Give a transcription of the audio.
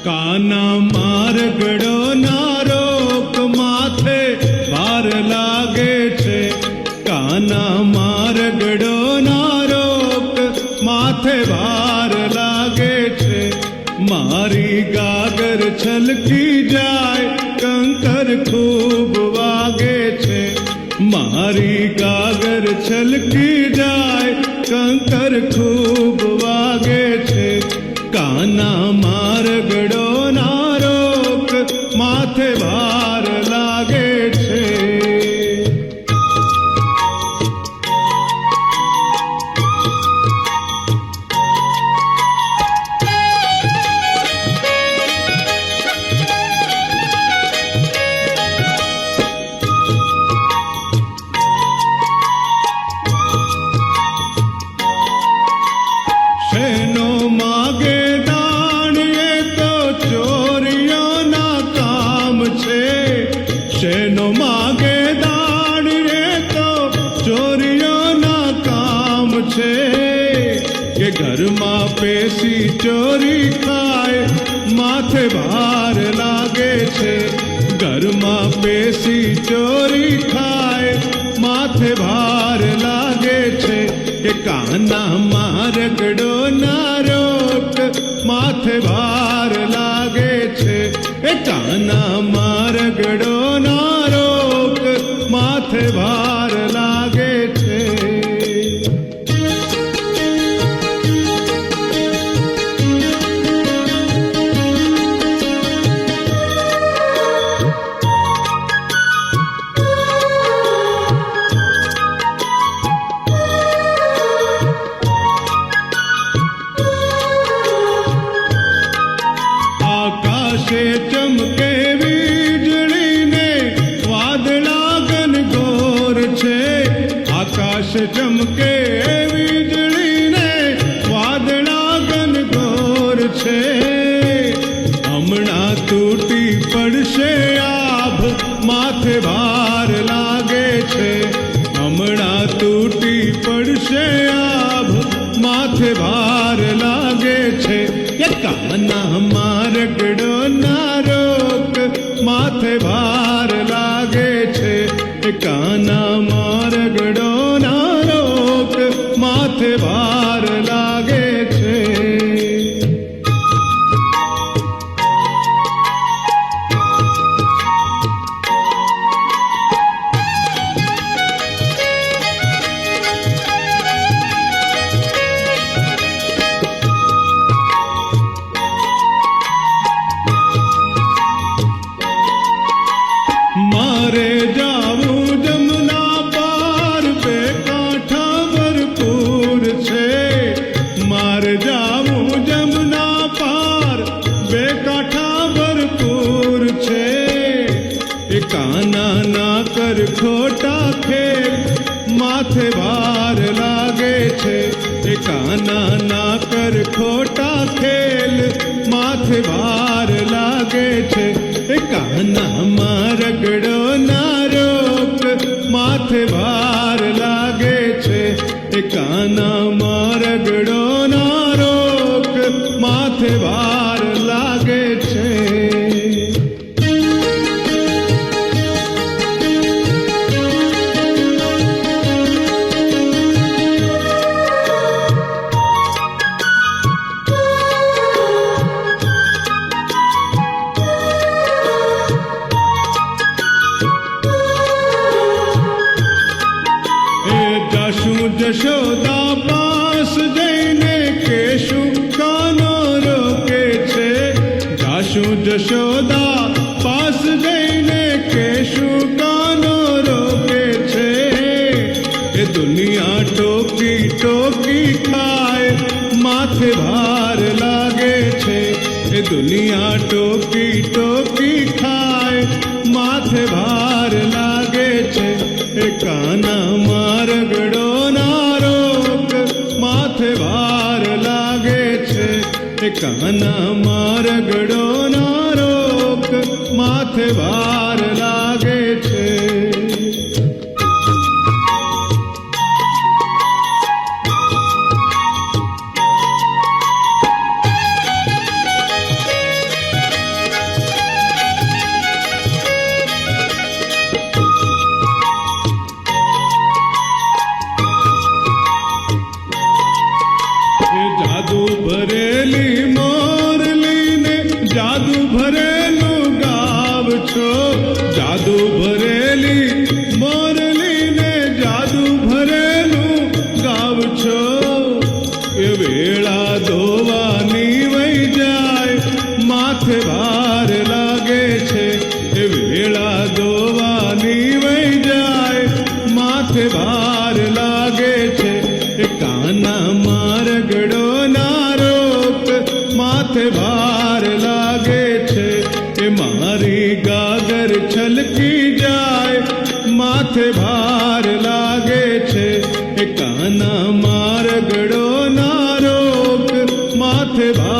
કાના મારગડો ના રોક માથે ભાર લાગે છે. કાના મારગડો ના રોક માથે ભાર લાગે છે. મારી ગાગર છલકી જાય કંકર ખૂબ વાગે છે. મારી ગાગર છલકી જાય કંકર ખૂબ વાગે છે. કાના મારગડો ના રોક માથે ભાર લાગે છે. શેનો માગે દાણ એ તો ચોરીઓના કામ છે. શેનો માગે દાણ એ તો ચોરીઓના કામ છે. કે ઘરમાં પેસી ચોરી ખાય માથે ભાર લાગે છે. ઘરમાં પેસી ચોરી ખાય માથે ભાર લાગે છે. કે કાના મારગડો ના રોક માથે ભાર લાગે છે. એ કાના મારગડો ના રોક માથે ભાર લાગે છે. આકાશે ચમકે વીજળીને વાદળા ઘનઘોર છે. આકાશ ચમકે વીજળીને વાદળા ઘનઘોર છે. હમણાં તૂટી પડશે આભ માથે ભાર લાગે છે. હમણાં તૂટી પડશે આભ માથે ભાર લાગે છે. કે કાના મારગડો ના રોક માથે ભાર લાગે છે. કે કાના મારગડો ના રોક માથે ભાર લાગે છે. મારે જાવું જમના પાર બે કાંઠા ભરપૂર છે. મારે જાવું જમના પાર બે કાંઠા ભરપૂર છે. એ કાના ના કર ખોટા ખેલ માથે ભાર લાગે છે. એ કાના ના કર ખોટા ખેલ માથે ભાર લાગે છે. એ કાના મારગડો ના રોક માથે ભાર લાગે છે. એ કાના મારગડો ના રોક માથે ભાર લાગે છે. જશોદા પાસ જઈને કેશું કાનો રોકે છે. જાશું જશોદા પાસ જઈને કેશું કાનો રોકે છે. એ દુનિયા ટોકી ટોકી ખાય માથે ભાર લાગે છે. એ દુનિયા ટોકી ટોકી ખાય માથે ભાર લાગે છે. એ કાના મારગડો ના રોક માથે ભાર લાગે છે. એ કાના મારગડો ના રોક માથે ભાર લાગે છે. જાદુ ભરેલું ગાવ છો, જાદુ ભરેલી મોરલીને જાદુ ભરેલું ગાવ છો. એ વેળા ધોવાની વહી જાય, માથે ભાર લાગે છે. એ વેળા ધોવાની વહી જાય, માથે ભાર લાગે છે. એ કાના મારગડો ના રોક, માથે ભાર લાગે છે. એ મારી ગાગર છલકી જાય, માથે ભાર લાગે છે. એ કાના મારગડો ના રોક, માથે ભાર